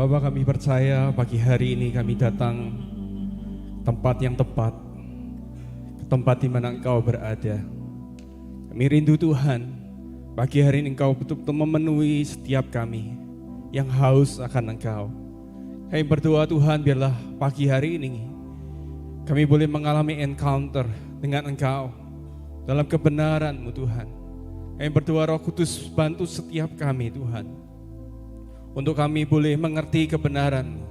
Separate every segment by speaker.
Speaker 1: Bapa, kami percaya pagi hari ini kami datang tempat yang tepat, ke tempat di mana Engkau berada. Kami rindu Tuhan, pagi hari ini Engkau betul-betul memenuhi setiap kami yang haus akan Engkau. Kami berdoa Tuhan, biarlah pagi hari ini kami boleh mengalami encounter dengan Engkau dalam kebenaran-Mu Tuhan. Kami berdoa Roh Kudus bantu setiap kami Tuhan, untuk kami boleh mengerti kebenaran-Mu,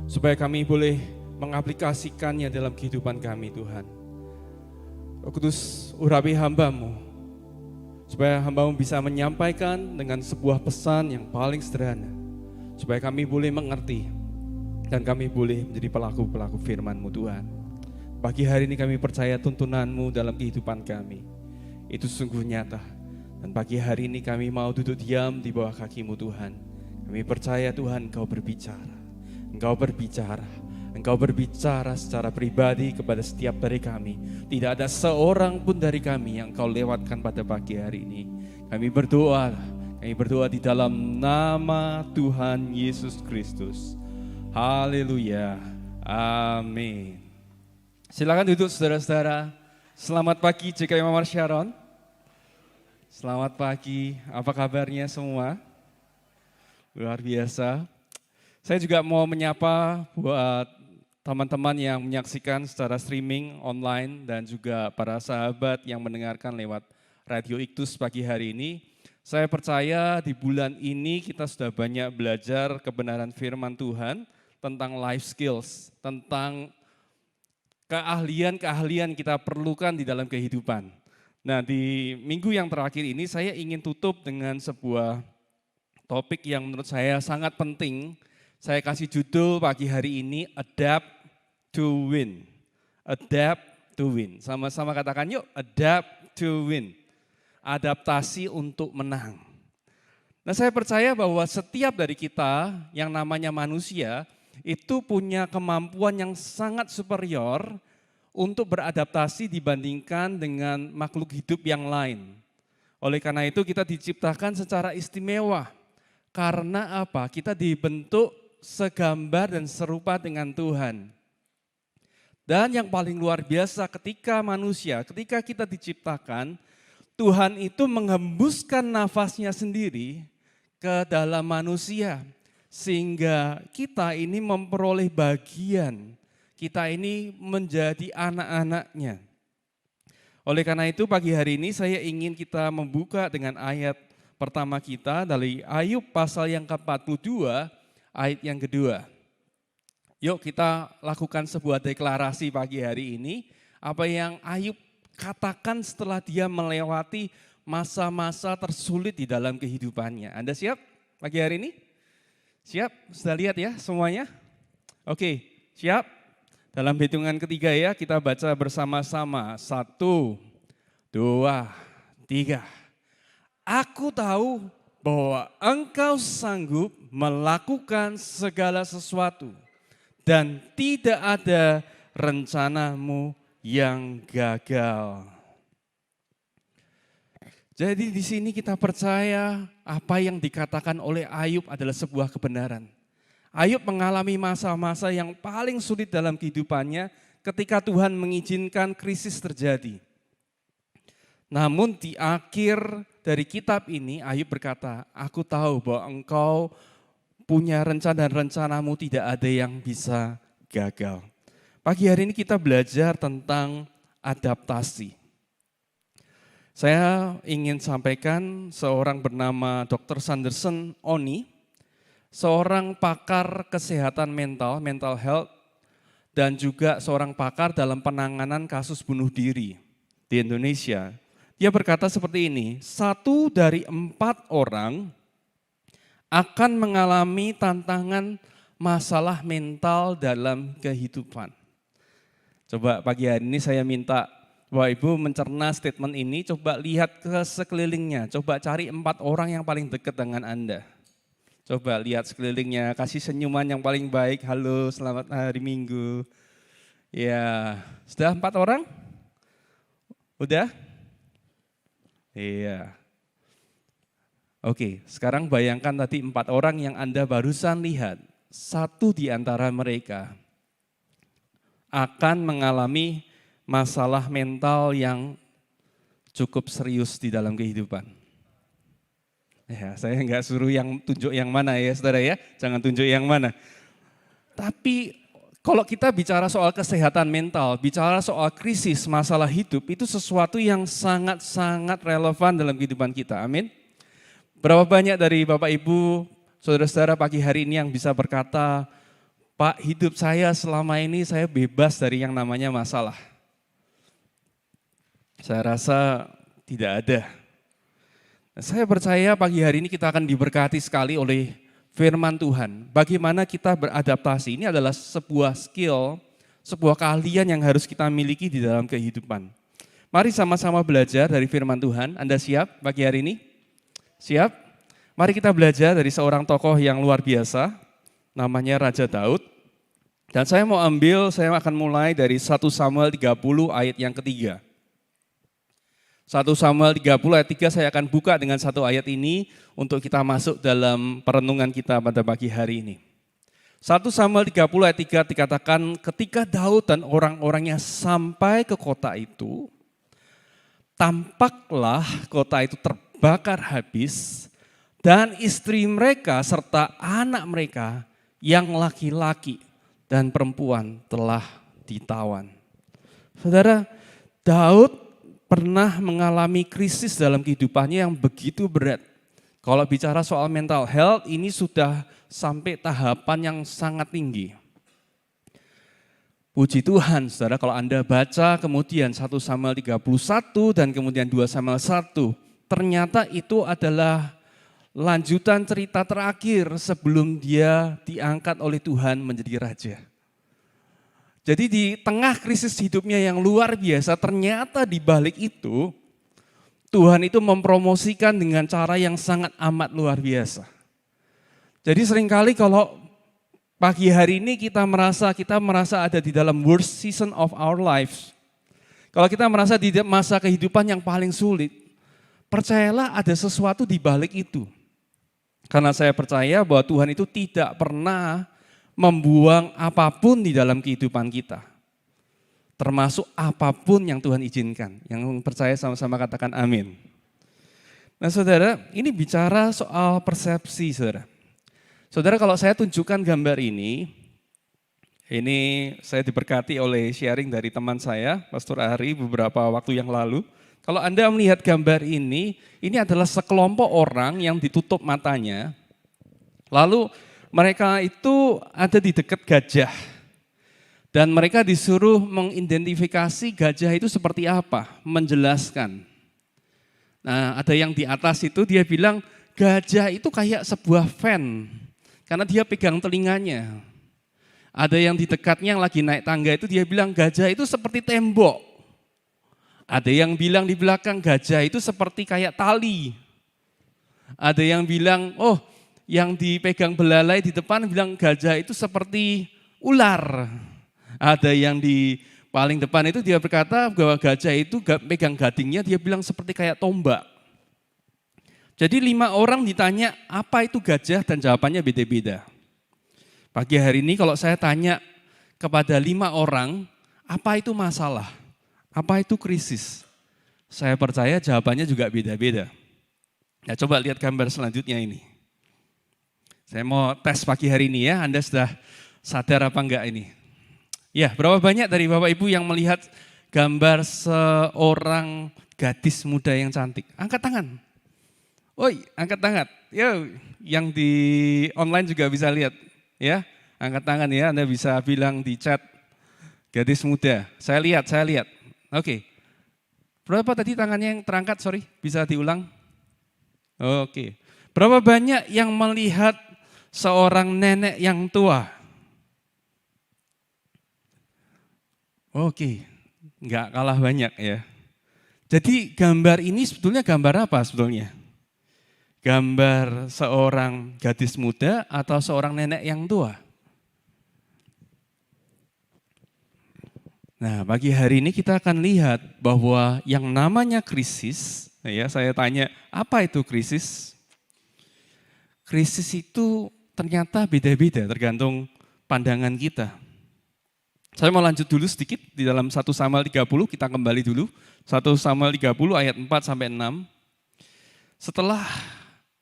Speaker 1: supaya kami boleh mengaplikasikannya dalam kehidupan kami Tuhan. Roh Kudus, urapi hamba-Mu, supaya hamba-Mu bisa menyampaikan dengan sebuah pesan yang paling sederhana, supaya kami boleh mengerti dan kami boleh menjadi pelaku-pelaku firman-Mu Tuhan. Pagi hari ini kami percaya tuntunan-Mu dalam kehidupan kami itu sungguh nyata. Dan pagi hari ini kami mau duduk diam di bawah kaki-Mu Tuhan. Kami percaya Tuhan Engkau berbicara. Engkau berbicara. Engkau berbicara secara pribadi kepada setiap dari kami. Tidak ada seorang pun dari kami yang Engkau lewatkan pada pagi hari ini. Kami berdoa di dalam nama Tuhan Yesus Kristus. Haleluya. Amin. Silakan duduk saudara-saudara. Selamat pagi JKI Mamar Sharon. Selamat pagi, apa kabarnya semua? Luar biasa. Saya juga mau menyapa buat teman-teman yang menyaksikan secara streaming online dan juga para sahabat yang mendengarkan lewat Radio Iktus pagi hari ini. Saya percaya di bulan ini kita sudah banyak belajar kebenaran firman Tuhan tentang life skills, tentang keahlian-keahlian kita perlukan di dalam kehidupan. Nah, di minggu yang terakhir ini saya ingin tutup dengan sebuah topik yang menurut saya sangat penting. Saya kasih judul pagi hari ini, Adapt to Win. Adapt to Win. Sama-sama katakan yuk, Adapt to Win. Adaptasi untuk menang. Nah, saya percaya bahwa setiap dari kita yang namanya manusia itu punya kemampuan yang sangat superior untuk beradaptasi dibandingkan dengan makhluk hidup yang lain. Oleh karena itu kita diciptakan secara istimewa. Karena apa? Kita dibentuk segambar dan serupa dengan Tuhan. Dan yang paling luar biasa ketika kita diciptakan, Tuhan itu menghembuskan nafasnya sendiri ke dalam manusia. Sehingga kita ini memperoleh bagian. Kita ini menjadi anak-anaknya. Oleh karena itu pagi hari ini saya ingin kita membuka dengan ayat pertama kita dari Ayub pasal yang ke-42 ayat yang kedua. Yuk kita lakukan sebuah deklarasi pagi hari ini. Apa yang Ayub katakan setelah dia melewati masa-masa tersulit di dalam kehidupannya. Anda siap pagi hari ini? Siap? Sudah lihat ya semuanya? Oke, siap? Dalam hitungan ketiga ya, kita baca bersama-sama. 1, 2, 3. Aku tahu bahwa Engkau sanggup melakukan segala sesuatu dan tidak ada rencanamu yang gagal. Jadi di sini kita percaya apa yang dikatakan oleh Ayub adalah sebuah kebenaran. Ayub mengalami masa-masa yang paling sulit dalam kehidupannya ketika Tuhan mengizinkan krisis terjadi. Namun di akhir dari kitab ini Ayub berkata, aku tahu bahwa Engkau punya rencana dan rencanamu tidak ada yang bisa gagal. Pagi hari ini kita belajar tentang adaptasi. Saya ingin sampaikan seorang bernama Dr. Sanderson Oni, seorang pakar kesehatan mental health, dan juga seorang pakar dalam penanganan kasus bunuh diri di Indonesia. Dia berkata seperti ini, 1 dari 4 orang akan mengalami tantangan masalah mental dalam kehidupan. Coba pagi hari ini saya minta Bapak Ibu mencerna statement ini, coba lihat ke sekelilingnya, coba cari 4 orang yang paling dekat dengan Anda. Coba lihat sekelilingnya, kasih senyuman yang paling baik. Halo, selamat hari Minggu. Ya, sudah 4 orang? Udah? Iya. Oke, sekarang bayangkan tadi 4 orang yang Anda barusan lihat. Satu di antara mereka akan mengalami masalah mental yang cukup serius di dalam kehidupan. Ya, saya nggak suruh yang tunjuk yang mana ya saudara ya, jangan tunjuk yang mana. Tapi kalau kita bicara soal kesehatan mental, bicara soal krisis masalah hidup, itu sesuatu yang sangat-sangat relevan dalam kehidupan kita, amin. Berapa banyak dari Bapak Ibu, saudara-saudara pagi hari ini yang bisa berkata, Pak, hidup saya selama ini saya bebas dari yang namanya masalah. Saya rasa tidak ada. Saya percaya pagi hari ini kita akan diberkati sekali oleh firman Tuhan. Bagaimana kita beradaptasi, ini adalah sebuah skill, sebuah keahlian yang harus kita miliki di dalam kehidupan. Mari sama-sama belajar dari firman Tuhan. Anda siap pagi hari ini? Siap? Mari kita belajar dari seorang tokoh yang luar biasa, namanya Raja Daud. Dan saya akan mulai dari 1 Samuel 30 ayat yang ketiga. 1 Samuel 30 ayat 3 saya akan buka dengan satu ayat ini untuk kita masuk dalam perenungan kita pada pagi hari ini. 1 Samuel 30 ayat 3 dikatakan ketika Daud dan orang-orangnya sampai ke kota itu, tampaklah kota itu terbakar habis dan istri mereka serta anak mereka yang laki-laki dan perempuan telah ditawan. Saudara, Daud pernah mengalami krisis dalam kehidupannya yang begitu berat. Kalau bicara soal mental health, ini sudah sampai tahapan yang sangat tinggi. Puji Tuhan, saudara, kalau Anda baca kemudian 1 Samuel 31 dan kemudian 2 Samuel 1, ternyata itu adalah lanjutan cerita terakhir sebelum dia diangkat oleh Tuhan menjadi raja. Jadi di tengah krisis hidupnya yang luar biasa, ternyata di balik itu, Tuhan itu mempromosikan dengan cara yang sangat amat luar biasa. Jadi seringkali kalau pagi hari ini kita merasa ada di dalam worst season of our lives. Kalau kita merasa di masa kehidupan yang paling sulit, percayalah ada sesuatu di balik itu. Karena saya percaya bahwa Tuhan itu tidak pernah membuang apapun di dalam kehidupan kita. Termasuk apapun yang Tuhan izinkan. Yang percaya sama-sama katakan amin. Nah saudara, ini bicara soal persepsi saudara. Saudara, kalau saya tunjukkan gambar ini saya diberkati oleh sharing dari teman saya, Pastor Ari beberapa waktu yang lalu. Kalau Anda melihat gambar ini adalah sekelompok orang yang ditutup matanya. Lalu mereka itu ada di dekat gajah dan mereka disuruh mengidentifikasi gajah itu seperti apa, menjelaskan. Nah ada yang di atas itu dia bilang gajah itu kayak sebuah fan karena dia pegang telinganya. Ada yang di dekatnya yang lagi naik tangga itu dia bilang gajah itu seperti tembok. Ada yang bilang di belakang gajah itu seperti kayak tali. Ada yang bilang yang dipegang belalai di depan bilang gajah itu seperti ular. Ada yang di paling depan itu dia berkata bahwa gajah itu pegang gadingnya dia bilang seperti kayak tombak. Jadi 5 orang ditanya apa itu gajah dan jawabannya beda-beda. Pagi hari ini kalau saya tanya kepada 5 orang apa itu masalah, apa itu krisis, saya percaya jawabannya juga beda-beda. Nah coba lihat gambar selanjutnya ini. Saya mau tes pagi hari ini ya, Anda sudah sadar apa enggak ini? Ya, berapa banyak dari Bapak Ibu yang melihat gambar seorang gadis muda yang cantik? Angkat tangan. Angkat tangan. Ya, yang di online juga bisa lihat. Ya, angkat tangan ya, Anda bisa bilang di chat gadis muda. Saya lihat. Oke. Berapa tadi tangannya yang terangkat? Sorry, bisa diulang? Oke. Berapa banyak yang melihat seorang nenek yang tua? Oke, enggak kalah banyak ya. Jadi gambar ini sebetulnya gambar apa sebetulnya? Gambar seorang gadis muda atau seorang nenek yang tua? Nah, pagi hari ini kita akan lihat bahwa yang namanya krisis, ya saya tanya, apa itu krisis? krisis itu ternyata beda-beda tergantung pandangan kita. Saya mau lanjut dulu sedikit di dalam 1 Samuel 30, kita kembali dulu. 1 Samuel 30 ayat 4 sampai 6. Setelah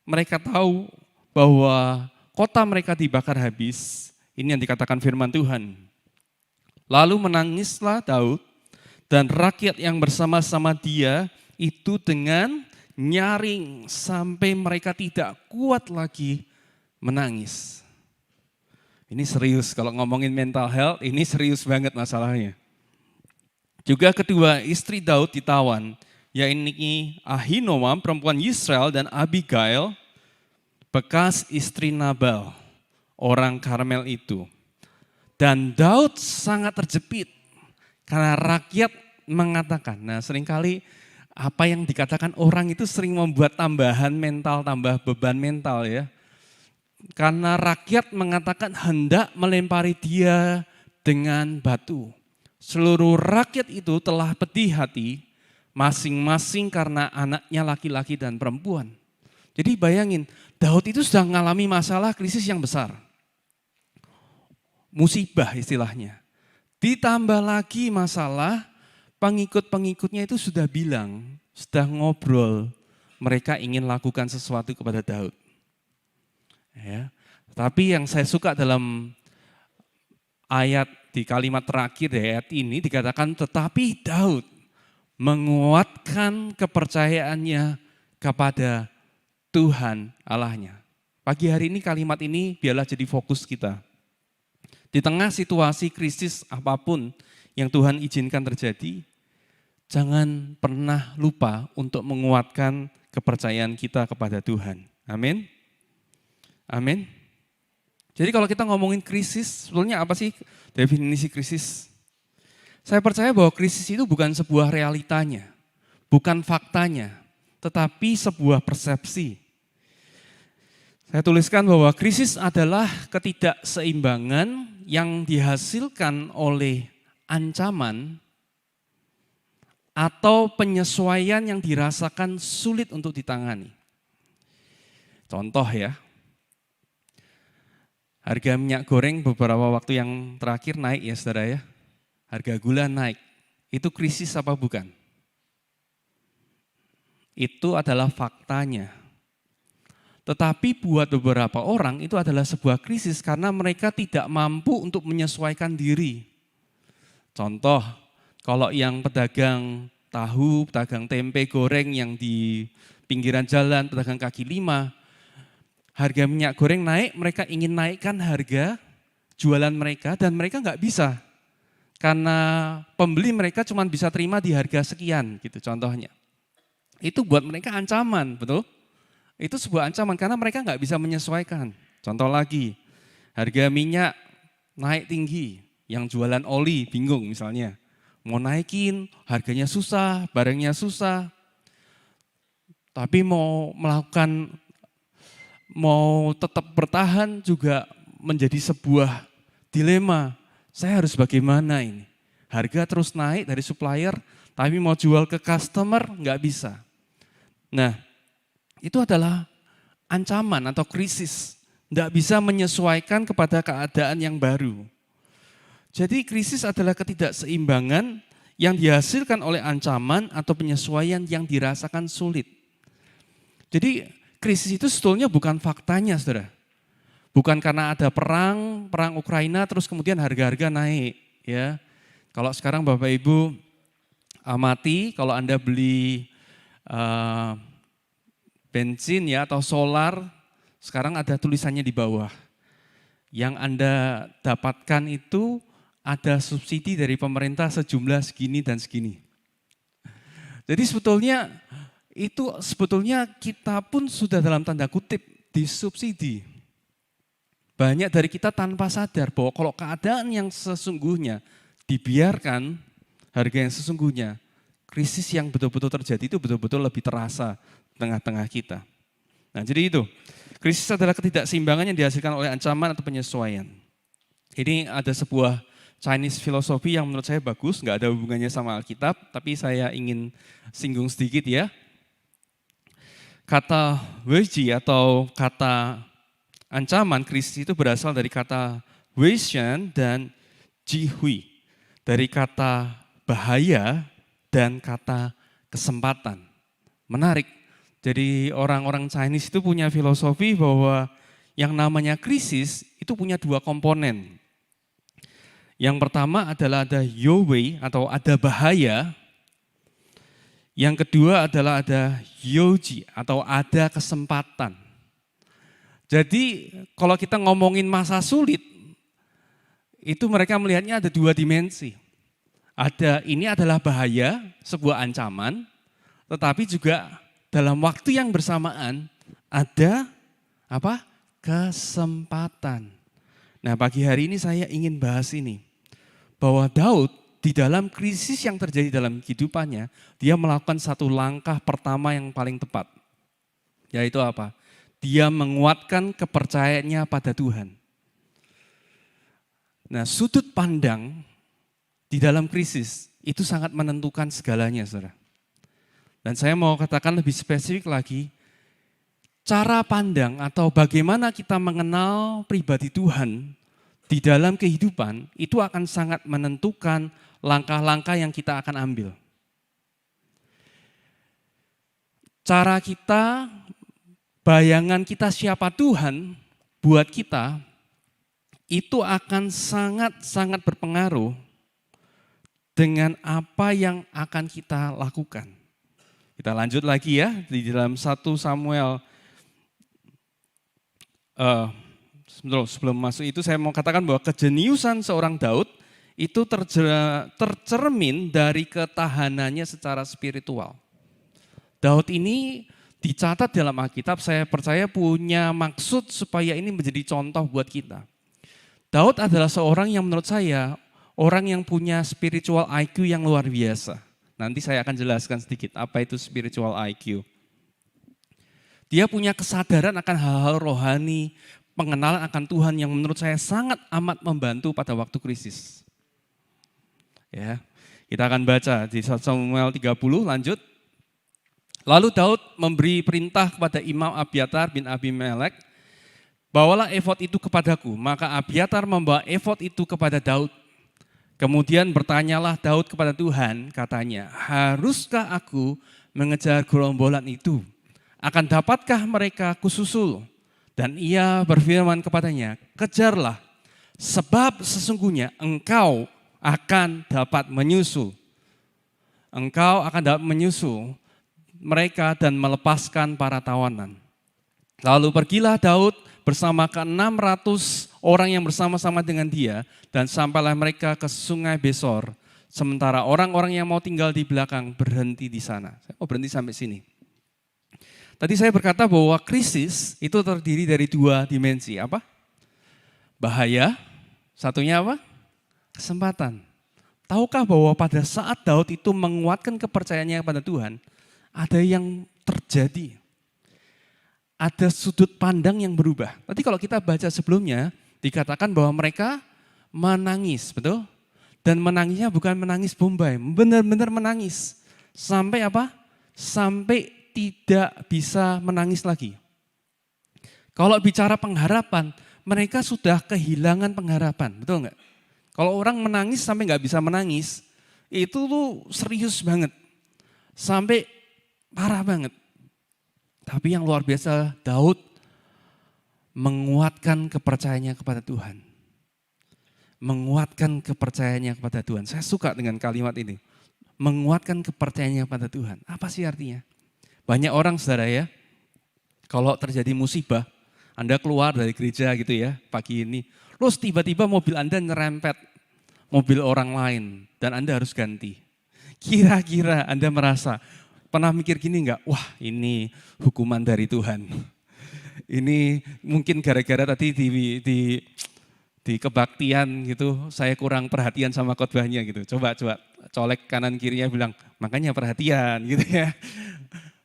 Speaker 1: mereka tahu bahwa kota mereka dibakar habis, ini yang dikatakan firman Tuhan. Lalu menangislah Daud dan rakyat yang bersama-sama dia itu dengan nyaring sampai mereka tidak kuat lagi menangis. Ini serius, kalau ngomongin mental health, ini serius banget masalahnya. Juga kedua istri Daud ditawan, yaitu Ahinoam, perempuan Yisrael, dan Abigail, bekas istri Nabal, orang Karmel itu. Dan Daud sangat terjepit, karena rakyat mengatakan, nah seringkali apa yang dikatakan orang itu sering membuat tambahan mental, tambah beban mental ya. Karena rakyat mengatakan hendak melempari dia dengan batu. Seluruh rakyat itu telah pedih hati, masing-masing karena anaknya laki-laki dan perempuan. Jadi bayangin, Daud itu sudah mengalami masalah krisis yang besar. Musibah istilahnya. Ditambah lagi masalah, pengikut-pengikutnya itu sudah bilang, sudah ngobrol, mereka ingin lakukan sesuatu kepada Daud. Ya. Tapi yang saya suka dalam ayat di kalimat terakhir dari ayat ini dikatakan tetapi Daud menguatkan kepercayaannya kepada Tuhan Allahnya. Pagi hari ini kalimat ini biarlah jadi fokus kita. Di tengah situasi krisis apapun yang Tuhan izinkan terjadi, jangan pernah lupa untuk menguatkan kepercayaan kita kepada Tuhan. Amin. Amin. Jadi kalau kita ngomongin krisis, sebetulnya apa sih definisi krisis? Saya percaya bahwa krisis itu bukan sebuah realitanya, bukan faktanya, tetapi sebuah persepsi. Saya tuliskan bahwa krisis adalah ketidakseimbangan yang dihasilkan oleh ancaman atau penyesuaian yang dirasakan sulit untuk ditangani. Contoh ya, harga minyak goreng beberapa waktu yang terakhir naik ya saudara ya. Harga gula naik. Itu krisis apa bukan? Itu adalah faktanya. Tetapi buat beberapa orang itu adalah sebuah krisis karena mereka tidak mampu untuk menyesuaikan diri. Contoh, kalau yang pedagang tahu, pedagang tempe goreng yang di pinggiran jalan, pedagang kaki lima, harga minyak goreng naik, mereka ingin naikkan harga jualan mereka dan mereka nggak bisa. Karena pembeli mereka cuma bisa terima di harga sekian gitu contohnya. Itu buat mereka ancaman, betul? Itu sebuah ancaman karena mereka nggak bisa menyesuaikan. Contoh lagi, harga minyak naik tinggi, yang jualan oli bingung misalnya. Mau naikin, harganya susah, barangnya susah. Tapi mau tetap bertahan juga menjadi sebuah dilema. Saya harus bagaimana ini? Harga terus naik dari supplier, tapi mau jual ke customer nggak bisa. Nah, itu adalah ancaman atau krisis. Nggak bisa menyesuaikan kepada keadaan yang baru. Jadi krisis adalah ketidakseimbangan yang dihasilkan oleh ancaman atau penyesuaian yang dirasakan sulit. Jadi krisis itu sebetulnya bukan faktanya, saudara. Bukan karena ada perang Ukraina terus kemudian harga-harga naik. Ya, kalau sekarang Bapak Ibu amati, kalau Anda beli bensin ya atau solar, sekarang ada tulisannya di bawah. Yang Anda dapatkan itu ada subsidi dari pemerintah sejumlah segini dan segini. Jadi sebetulnya kita pun sudah dalam tanda kutip disubsidi. Banyak dari kita tanpa sadar bahwa kalau keadaan yang sesungguhnya dibiarkan, harga yang sesungguhnya, krisis yang betul-betul terjadi itu betul-betul lebih terasa di tengah-tengah kita. Nah jadi itu, krisis adalah ketidakseimbangan yang dihasilkan oleh ancaman atau penyesuaian. Ini ada sebuah Chinese filosofi yang menurut saya bagus, nggak ada hubungannya sama Alkitab, tapi saya ingin singgung sedikit ya. Kata Weiji atau kata ancaman, krisis itu berasal dari kata weishan dan jihui. Dari kata bahaya dan kata kesempatan. Menarik. Jadi orang-orang Chinese itu punya filosofi bahwa yang namanya krisis itu punya dua komponen. Yang pertama adalah ada youwei atau ada bahaya. Yang kedua adalah ada youji atau ada kesempatan. Jadi kalau kita ngomongin masa sulit, itu mereka melihatnya ada dua dimensi. Ini adalah bahaya, sebuah ancaman, tetapi juga dalam waktu yang bersamaan ada kesempatan. Nah, pagi hari ini saya ingin bahas ini. Bahwa Daud di dalam krisis yang terjadi dalam kehidupannya, dia melakukan satu langkah pertama yang paling tepat. Yaitu apa? Dia menguatkan kepercayaannya pada Tuhan. Nah, sudut pandang di dalam krisis itu sangat menentukan segalanya, saudara. Dan saya mau katakan lebih spesifik lagi, cara pandang atau bagaimana kita mengenal pribadi Tuhan di dalam kehidupan itu akan sangat menentukan langkah-langkah yang kita akan ambil. Cara kita, bayangan kita siapa Tuhan buat kita, itu akan sangat-sangat berpengaruh dengan apa yang akan kita lakukan. Kita lanjut lagi ya, di dalam 1 Samuel, sebelum masuk itu saya mau katakan bahwa kejeniusan seorang Daud itu tercermin dari ketahanannya secara spiritual. Daud ini dicatat dalam Alkitab, saya percaya punya maksud supaya ini menjadi contoh buat kita. Daud adalah seorang yang menurut saya, orang yang punya spiritual IQ yang luar biasa. Nanti saya akan jelaskan sedikit apa itu spiritual IQ. Dia punya kesadaran akan hal-hal rohani, pengenalan akan Tuhan yang menurut saya sangat amat membantu pada waktu krisis. Ya, kita akan baca di 1 Samuel 30, lanjut. Lalu Daud memberi perintah kepada Imam Abiatar bin Abimelek, bawalah efod itu kepadaku. Maka Abiatar membawa efod itu kepada Daud. Kemudian bertanyalah Daud kepada Tuhan, katanya, haruskah aku mengejar gerombolan itu? Akan dapatkah mereka kususul? Dan ia berfirman kepadanya, kejarlah, sebab sesungguhnya engkau akan dapat menyusul. Engkau akan dapat menyusul mereka dan melepaskan para tawanan. Lalu pergilah Daud bersama ke-600 orang yang bersama-sama dengan dia dan sampailah mereka ke sungai Besor. Sementara orang-orang yang mau tinggal di belakang berhenti di sana. Saya mau berhenti sampai sini. Tadi saya berkata bahwa krisis itu terdiri dari dua dimensi. Apa? Bahaya, satunya apa? Kesempatan. Tahukah bahwa pada saat Daud itu menguatkan kepercayaannya kepada Tuhan, ada yang terjadi. Ada sudut pandang yang berubah. Tadi kalau kita baca sebelumnya, dikatakan bahwa mereka menangis, betul? Dan menangisnya bukan menangis bombay, benar-benar menangis. Sampai apa? Sampai tidak bisa menangis lagi. Kalau bicara pengharapan, mereka sudah kehilangan pengharapan, betul enggak? Kalau orang menangis sampai nggak bisa menangis, itu tuh serius banget. Sampai parah banget. Tapi yang luar biasa, Daud menguatkan kepercayaannya kepada Tuhan. Menguatkan kepercayaannya kepada Tuhan. Saya suka dengan kalimat ini. Menguatkan kepercayaannya kepada Tuhan. Apa sih artinya? Banyak orang, saudara ya, kalau terjadi musibah, Anda keluar dari gereja gitu ya, pagi ini, terus tiba-tiba mobil Anda nyerempet mobil orang lain dan Anda harus ganti. Kira-kira Anda merasa, pernah mikir gini enggak? Wah, ini hukuman dari Tuhan. Ini mungkin gara-gara tadi di kebaktian gitu, saya kurang perhatian sama khotbahnya gitu. Coba colek kanan kirinya bilang, makanya perhatian gitu ya.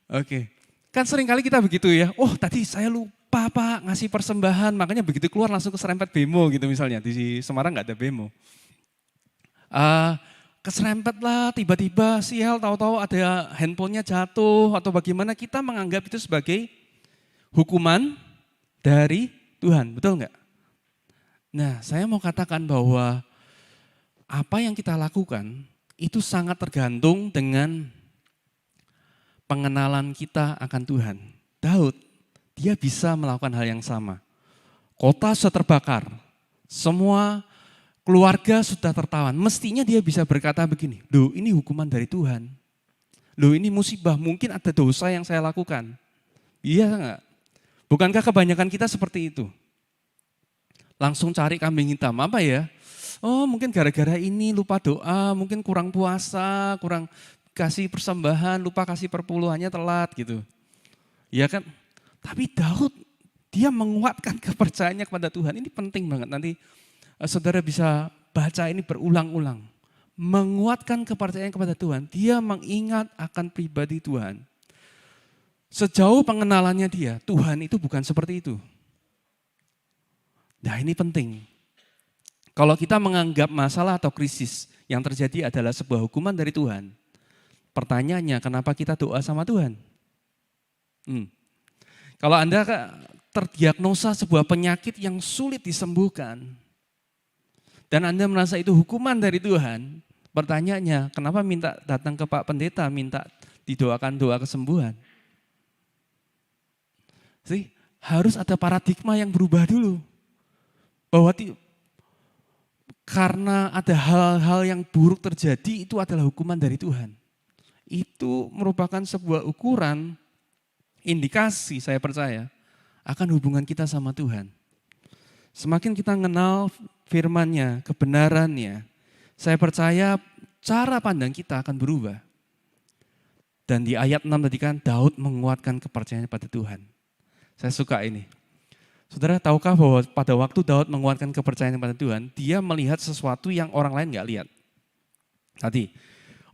Speaker 1: Oke, kan sering kali kita begitu ya. Oh, tadi saya lupa Pak ngasih persembahan, makanya begitu keluar langsung keserempet bemo gitu misalnya. Di Semarang nggak ada bemo. Keserempet lah, tiba-tiba sial, tahu-tahu ada handphonenya jatuh atau bagaimana, kita menganggap itu sebagai hukuman dari Tuhan, betul nggak? Nah, saya mau katakan bahwa apa yang kita lakukan itu sangat tergantung dengan pengenalan kita akan Tuhan. Daud, dia bisa melakukan hal yang sama. Kota sudah terbakar, semua keluarga sudah tertawan. Mestinya dia bisa berkata begini, loh ini hukuman dari Tuhan. Loh ini musibah, mungkin ada dosa yang saya lakukan. Iya enggak? Bukankah kebanyakan kita seperti itu? Langsung cari kambing hitam, apa ya? Oh mungkin gara-gara ini lupa doa, mungkin kurang puasa, kurang kasih persembahan, lupa kasih perpuluhannya telat gitu. Ya kan? Tapi Daud, dia menguatkan kepercayaannya kepada Tuhan. Ini penting banget, nanti saudara bisa baca ini berulang-ulang. Menguatkan kepercayaan kepada Tuhan, dia mengingat akan pribadi Tuhan. Sejauh pengenalannya dia, Tuhan itu bukan seperti itu. Nah ini penting. Kalau kita menganggap masalah atau krisis yang terjadi adalah sebuah hukuman dari Tuhan, pertanyaannya kenapa kita doa sama Tuhan? Kalau Anda terdiagnosa sebuah penyakit yang sulit disembuhkan, dan Anda merasa itu hukuman dari Tuhan, pertanyaannya kenapa minta datang ke Pak Pendeta, minta didoakan doa kesembuhan? Harus ada paradigma yang berubah dulu. Bahwa karena ada hal-hal yang buruk terjadi itu adalah hukuman dari Tuhan. Itu merupakan sebuah ukuran, indikasi saya percaya akan hubungan kita sama Tuhan. Semakin kita mengenal firman-Nya, kebenaran-Nya, saya percaya cara pandang kita akan berubah. Dan di ayat 6 tadi kan Daud menguatkan kepercayaannya pada Tuhan. Saya suka ini. Saudara tahukah bahwa pada waktu Daud menguatkan kepercayaan pada Tuhan, dia melihat sesuatu yang orang lain gak lihat. Tadi,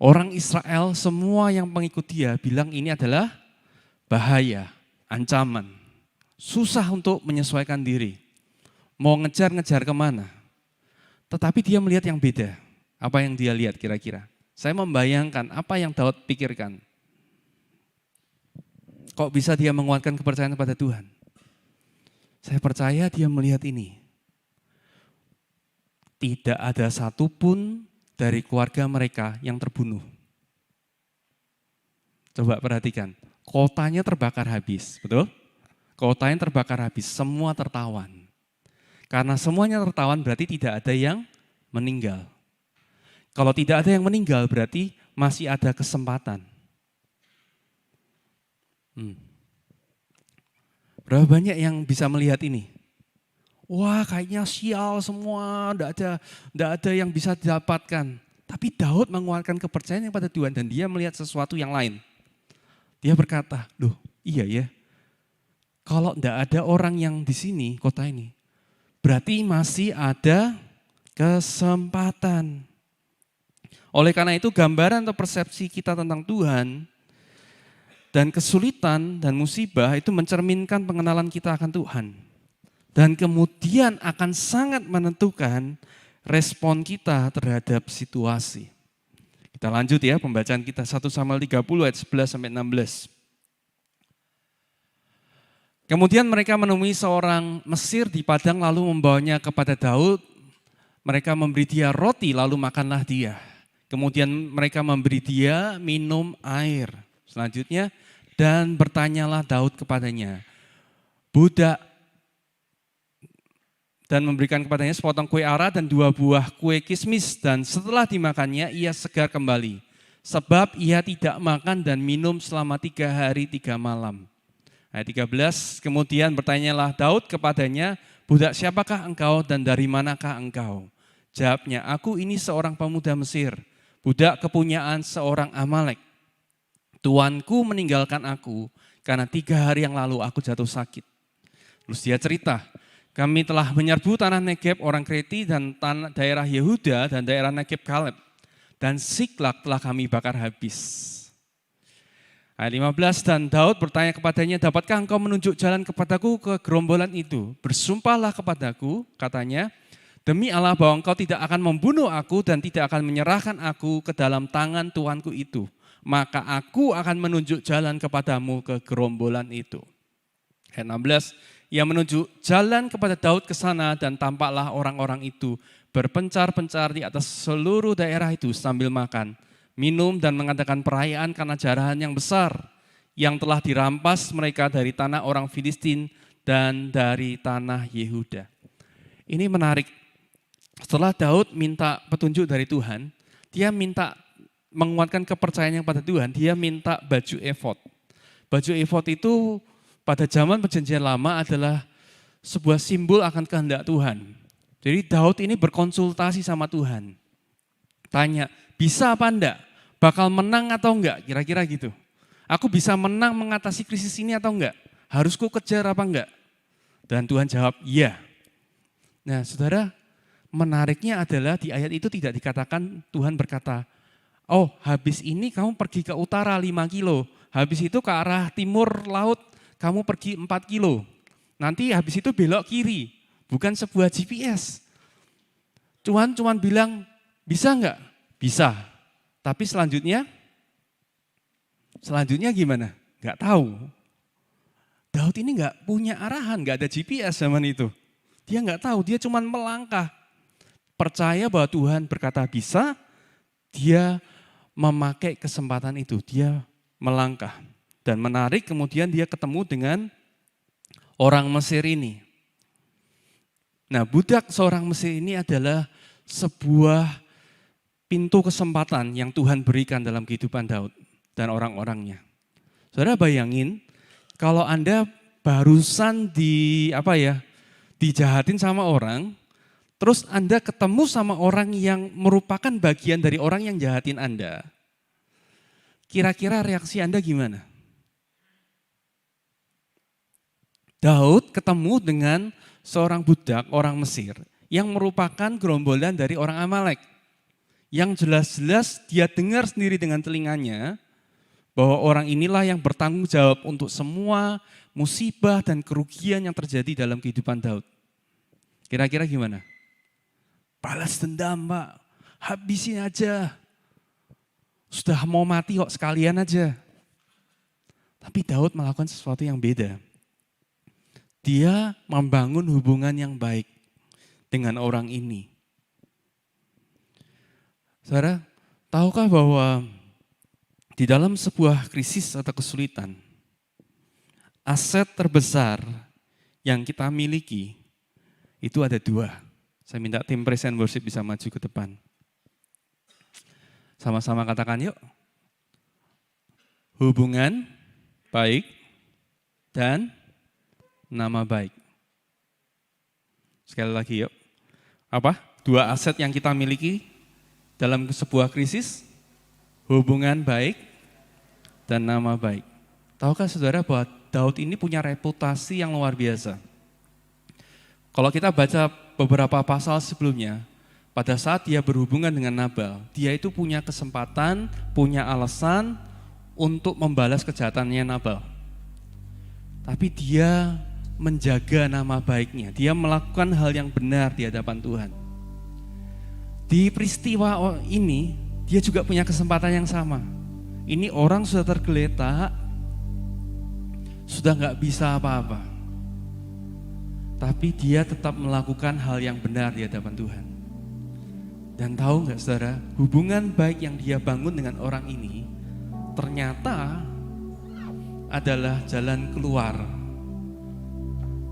Speaker 1: orang Israel semua yang pengikut dia bilang ini adalah bahaya, ancaman. Susah untuk menyesuaikan diri. Mau ngejar-ngejar kemana. Tetapi dia melihat yang beda. Apa yang dia lihat kira-kira? Saya membayangkan apa yang Daud pikirkan. Kok bisa dia menguatkan kepercayaan pada Tuhan? Saya percaya dia melihat ini. Tidak ada satupun dari keluarga mereka yang terbunuh. Coba perhatikan, kotanya terbakar habis, betul? Kotanya terbakar habis, semua tertawan. Karena semuanya tertawan berarti tidak ada yang meninggal. Kalau tidak ada yang meninggal berarti masih ada kesempatan. Berapa banyak yang bisa melihat ini? Wah kayaknya sial semua, enggak ada yang bisa didapatkan. Tapi Daud menguatkan kepercayaan pada Tuhan dan dia melihat sesuatu yang lain. Dia berkata, loh iya ya, kalau enggak ada orang yang di sini, kota ini, berarti masih ada kesempatan. Oleh karena itu gambaran atau persepsi kita tentang Tuhan dan kesulitan dan musibah itu mencerminkan pengenalan kita akan Tuhan. Dan kemudian akan sangat menentukan respon kita terhadap situasi. Kita lanjut ya pembacaan kita 1 Samuel 30 ayat 11 sampai 16. Kemudian mereka menemui seorang Mesir di padang lalu membawanya kepada Daud. Mereka memberi dia roti lalu makanlah dia. Kemudian mereka memberi dia minum air. Selanjutnya, dan bertanyalah Daud kepadanya, budak, dan memberikan kepadanya sepotong kue ara dan 2 buah kue kismis. Dan setelah dimakannya ia segar kembali. Sebab ia tidak makan dan minum selama 3 hari 3 malam. Ayat 13, kemudian bertanyalah Daud kepadanya, budak siapakah engkau dan dari manakah engkau? Jawabnya, aku ini seorang pemuda Mesir, budak kepunyaan seorang Amalek. Tuanku meninggalkan aku karena 3 hari yang lalu aku jatuh sakit. Terus dia cerita, kami telah menyerbu tanah Negeb orang Kreti dan daerah Yehuda dan daerah Negeb Kaleb. Dan Siklak telah kami bakar habis. Ayat 15, dan Daud bertanya kepadanya, dapatkah engkau menunjuk jalan kepadaku ke gerombolan itu? Bersumpahlah kepadaku, katanya, demi Allah bahwa engkau tidak akan membunuh aku dan tidak akan menyerahkan aku ke dalam tangan tuanku itu. Maka aku akan menunjuk jalan kepadamu ke gerombolan itu. Ayat 16, ia menunjuk jalan kepada Daud ke sana dan tampaklah orang-orang itu berpencar-pencar di atas seluruh daerah itu sambil makan, minum dan mengadakan perayaan karena jarahan yang besar yang telah dirampas mereka dari tanah orang Filistin dan dari tanah Yehuda. Ini menarik. Setelah Daud minta petunjuk dari Tuhan, dia minta menguatkan kepercayaannya pada Tuhan, dia minta baju efod. Baju efod itu pada zaman perjanjian lama adalah sebuah simbol akan kehendak Tuhan. Jadi Daud ini berkonsultasi sama Tuhan. Tanya, bisa apa enggak? Bakal menang atau enggak? Kira-kira gitu. Aku bisa menang mengatasi krisis ini atau enggak? Harus ku kejar apa enggak? Dan Tuhan jawab, iya. Nah saudara, menariknya adalah di ayat itu tidak dikatakan Tuhan berkata, oh habis ini kamu pergi ke utara 5 kilo, habis itu ke arah timur laut kamu pergi 4 kilo, nanti habis itu belok kiri, bukan sebuah GPS. Tuhan cuma bilang, bisa enggak? Bisa, tapi selanjutnya gimana? Enggak tahu. Daud ini enggak punya arahan, enggak ada GPS zaman itu. Dia enggak tahu, dia cuma melangkah. Percaya bahwa Tuhan berkata bisa, dia memakai kesempatan itu, dia melangkah. Dan menarik kemudian dia ketemu dengan orang Mesir ini. Nah budak seorang Mesir ini adalah sebuah pintu kesempatan yang Tuhan berikan dalam kehidupan Daud dan orang-orangnya. Saudara bayangin kalau Anda barusan dijahatin sama orang, terus Anda ketemu sama orang yang merupakan bagian dari orang yang jahatin Anda. Kira-kira reaksi Anda gimana? Daud ketemu dengan seorang budak, orang Mesir, yang merupakan gerombolan dari orang Amalek. Yang jelas-jelas dia dengar sendiri dengan telinganya, bahwa orang inilah yang bertanggung jawab untuk semua musibah dan kerugian yang terjadi dalam kehidupan Daud. Kira-kira gimana? Balas dendam, Pak. Habisin aja. Sudah mau mati kok, sekalian aja. Tapi Daud melakukan sesuatu yang beda. Dia membangun hubungan yang baik dengan orang ini. Saudara, tahukah bahwa di dalam sebuah krisis atau kesulitan, aset terbesar yang kita miliki itu ada 2. Saya minta tim praise and worship bisa maju ke depan. Sama-sama katakan yuk. Hubungan baik dan nama baik. Sekali lagi yuk. Apa? 2 aset yang kita miliki dalam sebuah krisis, hubungan baik dan nama baik. Tahukah saudara bahwa Daud ini punya reputasi yang luar biasa. Kalau kita baca beberapa pasal sebelumnya, pada saat dia berhubungan dengan Nabal, dia itu punya kesempatan, punya alasan untuk membalas kejahatannya Nabal. Tapi dia menjaga nama baiknya, dia melakukan hal yang benar di hadapan Tuhan. Di peristiwa ini, dia juga punya kesempatan yang sama. Ini orang sudah tergeletak, sudah gak bisa apa-apa. Tapi dia tetap melakukan hal yang benar di hadapan Tuhan. Dan tahu gak saudara, hubungan baik yang dia bangun dengan orang ini, ternyata adalah jalan keluar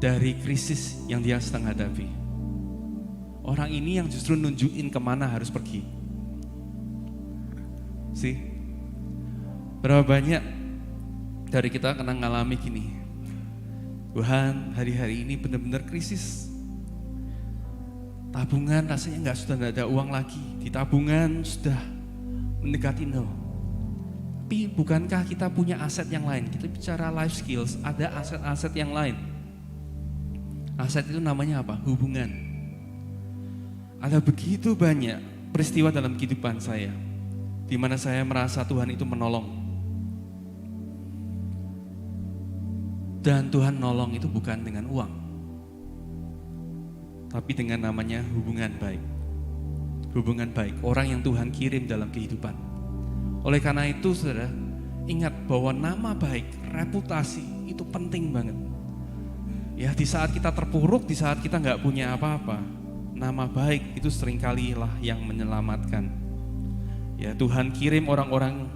Speaker 1: dari krisis yang dia sedang hadapi. Orang ini yang justru nunjukin kemana harus pergi. Berapa banyak dari kita kena ngalami gini, Tuhan hari-hari ini benar-benar krisis. Tabungan rasanya sudah nggak ada uang lagi. Di tabungan sudah mendekati nol. Tapi bukankah kita punya aset yang lain? Kita bicara life skills, ada aset-aset yang lain. Aset itu namanya apa? Hubungan. Ada begitu banyak peristiwa dalam kehidupan saya, di mana saya merasa Tuhan itu menolong. Dan Tuhan nolong itu bukan dengan uang, tapi dengan namanya hubungan baik. Hubungan baik, orang yang Tuhan kirim dalam kehidupan. Oleh karena itu saudara, ingat bahwa nama baik, reputasi itu penting banget. Ya di saat kita terpuruk, di saat kita nggak punya apa-apa, nama baik itu seringkali lah yang menyelamatkan. Ya Tuhan kirim orang-orang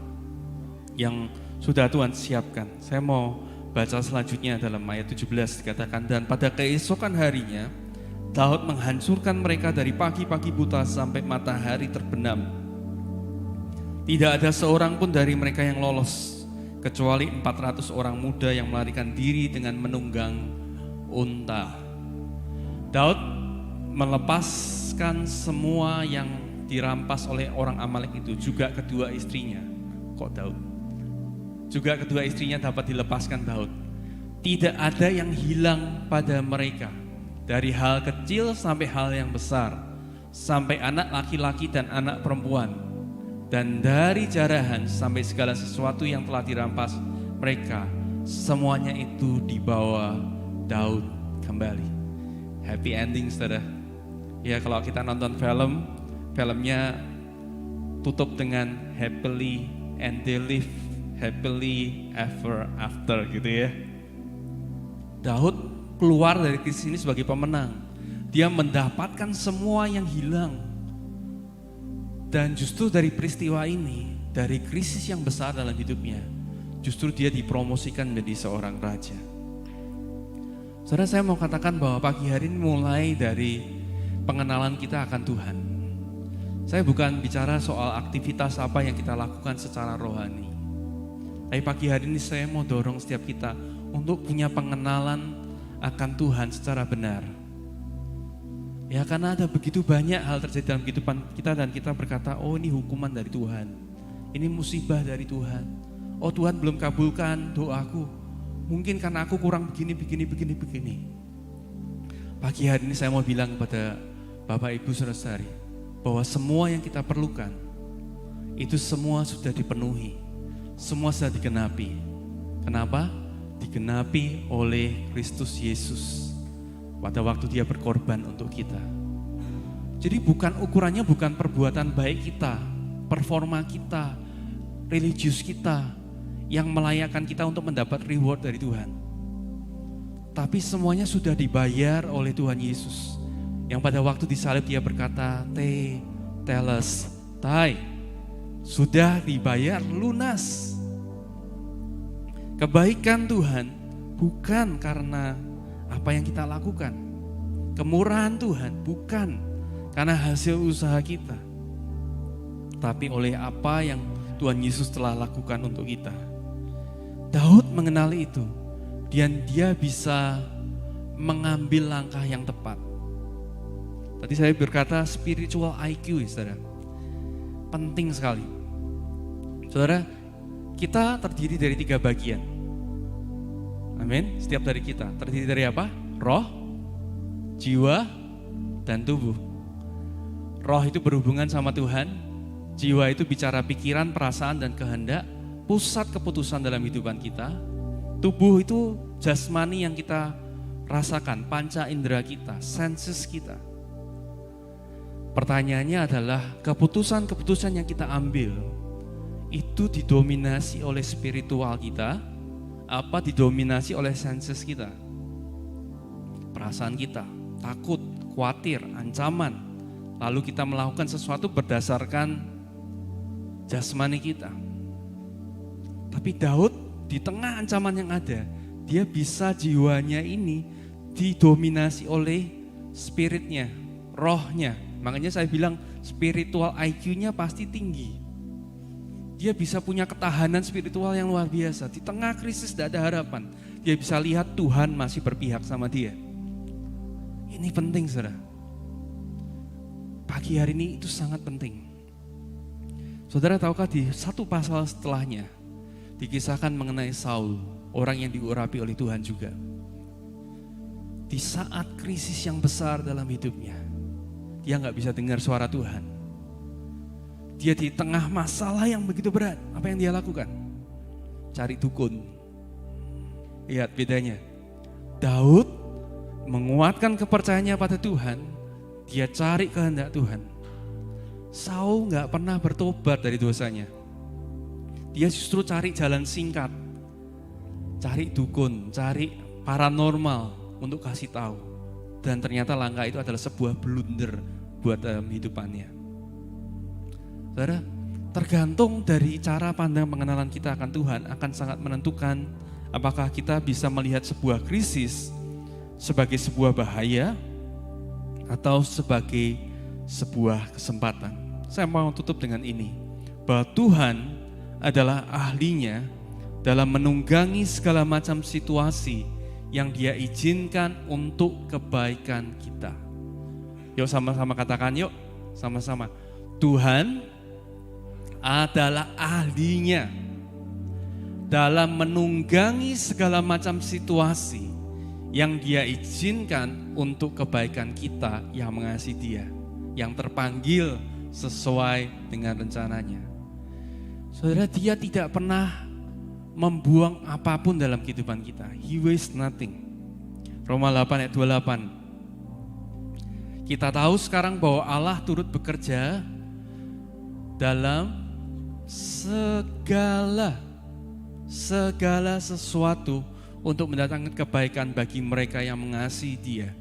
Speaker 1: yang sudah Tuhan siapkan. Saya mau baca selanjutnya dalam ayat 17 dikatakan, dan pada keesokan harinya Daud menghancurkan mereka dari pagi-pagi buta sampai matahari terbenam. Tidak ada seorang pun dari mereka yang lolos, kecuali 400 orang muda yang melarikan diri dengan menunggang unta. Daud melepaskan semua yang dirampas oleh orang Amalek itu, juga kedua istrinya. Kok Daud? Juga kedua istrinya dapat dilepaskan Daud. Tidak ada yang hilang pada mereka, dari hal kecil sampai hal yang besar, sampai anak laki-laki dan anak perempuan, dan dari jarahan sampai segala sesuatu yang telah dirampas mereka, semuanya itu dibawa Daud kembali. Happy ending, saudara. Ya kalau kita nonton filmnya tutup dengan happily and they live happily ever after gitu ya. Daud keluar dari krisis ini sebagai pemenang. Dia mendapatkan semua yang hilang. Dan justru dari peristiwa ini, dari krisis yang besar dalam hidupnya, justru dia dipromosikan menjadi seorang raja. Saudara, saya mau katakan bahwa pagi hari ini mulai dari pengenalan kita akan Tuhan. Saya bukan bicara soal aktivitas apa yang kita lakukan secara rohani. Tapi pagi hari ini saya mau dorong setiap kita untuk punya pengenalan akan Tuhan secara benar. Ya karena ada begitu banyak hal terjadi dalam kehidupan kita dan kita berkata, oh ini hukuman dari Tuhan. Ini musibah dari Tuhan. Oh Tuhan belum kabulkan doaku. Mungkin karena aku kurang begini. Pagi hari ini saya mau bilang kepada Bapak Ibu Saudara-saudari bahwa semua yang kita perlukan itu semua sudah dipenuhi, semua sudah digenapi. Kenapa? Digenapi oleh Kristus Yesus pada waktu Dia berkorban untuk kita. Jadi bukan ukurannya bukan perbuatan baik kita, performa kita, religius kita yang melayakkan kita untuk mendapat reward dari Tuhan. Tapi semuanya sudah dibayar oleh Tuhan Yesus. Yang pada waktu disalib Dia berkata, te teles tai, sudah dibayar lunas. Kebaikan Tuhan bukan karena apa yang kita lakukan. Kemurahan Tuhan bukan karena hasil usaha kita. Tapi oleh apa yang Tuhan Yesus telah lakukan untuk kita. Daud mengenali itu, dan dia bisa mengambil langkah yang tepat. Tadi saya berkata spiritual IQ, saudara, penting sekali. Saudara, kita terdiri dari 3 bagian. Amin. Setiap dari kita terdiri dari apa? Roh, jiwa, dan tubuh. Roh itu berhubungan sama Tuhan, jiwa itu bicara pikiran, perasaan, dan kehendak, pusat keputusan dalam kehidupan kita. Tubuh itu jasmani yang kita rasakan, panca indera kita, senses kita. Pertanyaannya adalah keputusan-keputusan yang kita ambil itu didominasi oleh spiritual kita, apa didominasi oleh senses kita? Perasaan kita, takut, khawatir, ancaman. Lalu kita melakukan sesuatu berdasarkan jasmani kita. Tapi Daud di tengah ancaman yang ada, dia bisa jiwanya ini didominasi oleh spiritnya, rohnya. Makanya saya bilang spiritual IQ-nya pasti tinggi. Dia bisa punya ketahanan spiritual yang luar biasa. Di tengah krisis tidak ada harapan, dia bisa lihat Tuhan masih berpihak sama dia. Ini penting, saudara. Pagi hari ini itu sangat penting. Saudara tahukah di satu pasal setelahnya dikisahkan mengenai Saul, orang yang diurapi oleh Tuhan juga. Di saat krisis yang besar dalam hidupnya, dia gak bisa dengar suara Tuhan. Dia di tengah masalah yang begitu berat, apa yang dia lakukan? Cari dukun. Lihat bedanya. Daud menguatkan kepercayaannya pada Tuhan, dia cari kehendak Tuhan. Saul gak pernah bertobat dari dosanya. Dia justru cari jalan singkat, cari dukun, cari paranormal, untuk kasih tahu. Dan ternyata langkah itu adalah sebuah blunder buat dalam hidupannya. Saudara, tergantung dari cara pandang pengenalan kita akan Tuhan akan sangat menentukan apakah kita bisa melihat sebuah krisis sebagai sebuah bahaya atau sebagai sebuah kesempatan. Saya mau tutup dengan ini, bahwa Tuhan adalah ahlinya dalam menunggangi segala macam situasi yang Dia izinkan untuk kebaikan kita. Yuk sama-sama katakan, yuk sama-sama. Tuhan adalah ahlinya dalam menunggangi segala macam situasi yang Dia izinkan untuk kebaikan kita yang mengasihi Dia, yang terpanggil sesuai dengan rencananya. Saudara, Dia tidak pernah membuang apapun dalam kehidupan kita. He wastes nothing. Roma 8 ayat 28. Kita tahu sekarang bahwa Allah turut bekerja dalam segala sesuatu untuk mendatangkan kebaikan bagi mereka yang mengasihi Dia,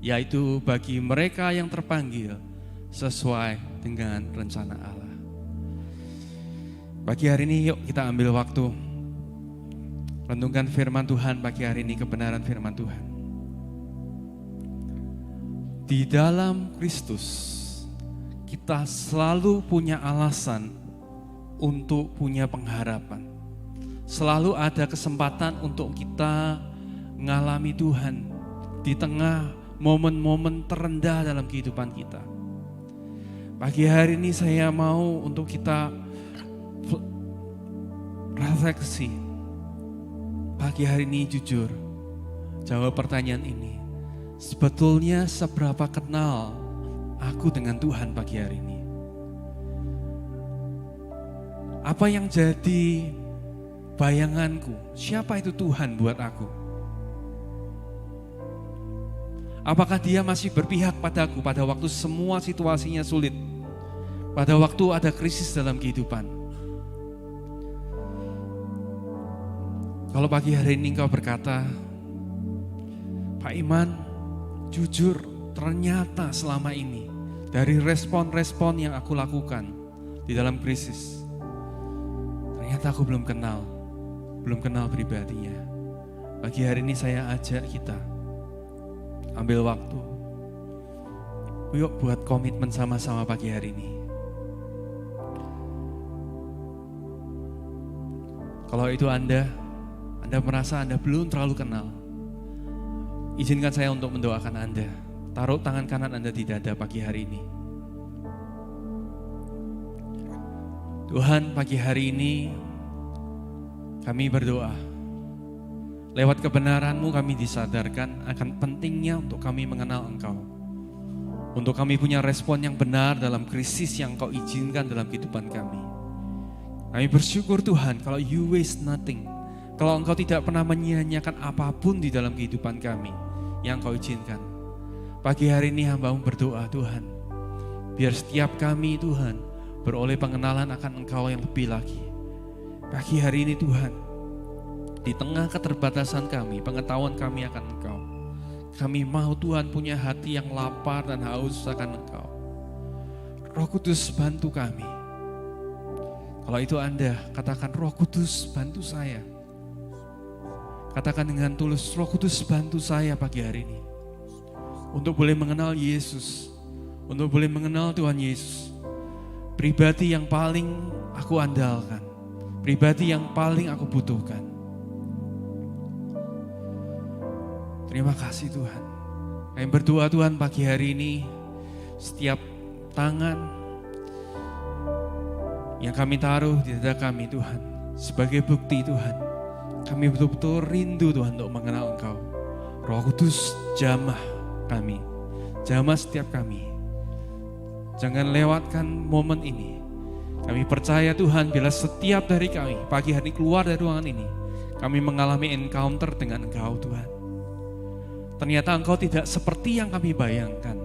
Speaker 1: yaitu bagi mereka yang terpanggil sesuai dengan rencana Allah. Pagi hari ini yuk kita ambil waktu renungkan firman Tuhan pagi hari ini, kebenaran firman Tuhan. Di dalam Kristus kita selalu punya alasan untuk punya pengharapan. Selalu ada kesempatan untuk kita mengalami Tuhan di tengah momen-momen terendah dalam kehidupan kita. Pagi hari ini saya mau untuk kita refleksi. Pagi hari ini jujur, jawab pertanyaan ini. Sebetulnya seberapa kenal aku dengan Tuhan pagi hari ini? Apa yang jadi bayanganku? Siapa itu Tuhan buat aku? Apakah Dia masih berpihak padaku pada waktu semua situasinya sulit? Pada waktu ada krisis dalam kehidupan? Kalau pagi hari ini engkau berkata, Pak Iman, jujur ternyata selama ini dari respon-respon yang aku lakukan di dalam krisis, ternyata aku belum kenal pribadinya. Pagi hari ini saya ajak kita ambil waktu, yuk buat komitmen sama-sama pagi hari ini. Kalau itu Anda merasa Anda belum terlalu kenal, izinkan saya untuk mendoakan Anda. Taruh tangan kanan Anda di dada pagi hari ini. Tuhan, pagi hari ini kami berdoa. Lewat kebenaran-Mu kami disadarkan akan pentingnya untuk kami mengenal Engkau. Untuk kami punya respon yang benar dalam krisis yang Engkau izinkan dalam kehidupan kami. Kami bersyukur Tuhan kalau You waste nothing. Kalau Engkau tidak pernah menyia-nyiakan apapun di dalam kehidupan kami yang Engkau izinkan. Pagi hari ini hamba-Mu berdoa Tuhan, biar setiap kami Tuhan beroleh pengenalan akan Engkau yang lebih lagi. Pagi hari ini Tuhan, di tengah keterbatasan kami, pengetahuan kami akan Engkau, kami mau Tuhan punya hati yang lapar dan haus akan Engkau. Roh Kudus bantu kami. Kalau itu Anda, katakan Roh Kudus bantu saya. Katakan dengan tulus, Roh Kudus bantu saya pagi hari ini. Untuk boleh mengenal Yesus. Untuk boleh mengenal Tuhan Yesus. Pribadi yang paling aku andalkan. Pribadi yang paling aku butuhkan. Terima kasih Tuhan. Kami berdoa Tuhan pagi hari ini. Setiap tangan yang kami taruh di dada kami Tuhan. Sebagai bukti Tuhan. Kami betul-betul rindu Tuhan untuk mengenal Engkau. Roh Kudus jamah kami. Jamah setiap kami. Jangan lewatkan momen ini. Kami percaya Tuhan bila setiap dari kami pagi hari keluar dari ruangan ini. Kami mengalami encounter dengan Engkau Tuhan. Ternyata Engkau tidak seperti yang kami bayangkan.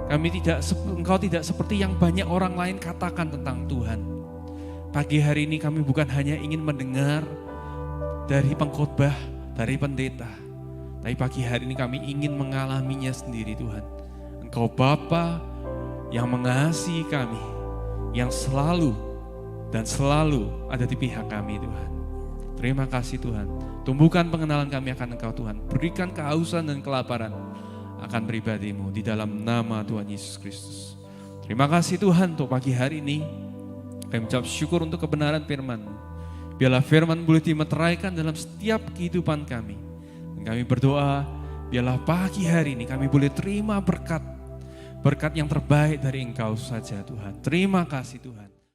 Speaker 1: Engkau tidak seperti yang banyak orang lain katakan tentang Tuhan. Pagi hari ini kami bukan hanya ingin mendengar dari pengkhotbah, dari pendeta. Tapi pagi hari ini kami ingin mengalaminya sendiri Tuhan. Engkau Bapa yang mengasihi kami, yang selalu dan selalu ada di pihak kami Tuhan. Terima kasih Tuhan. Tumbuhkan pengenalan kami akan Engkau Tuhan. Berikan kehausan dan kelaparan akan pribadi-Mu di dalam nama Tuhan Yesus Kristus. Terima kasih Tuhan untuk pagi hari ini. Kami mengucap syukur untuk kebenaran firman-Mu. Biarlah firman boleh dimeteraikan dalam setiap kehidupan kami. Dan kami berdoa, biarlah pagi hari ini kami boleh terima berkat yang terbaik dari Engkau saja Tuhan. Terima kasih Tuhan.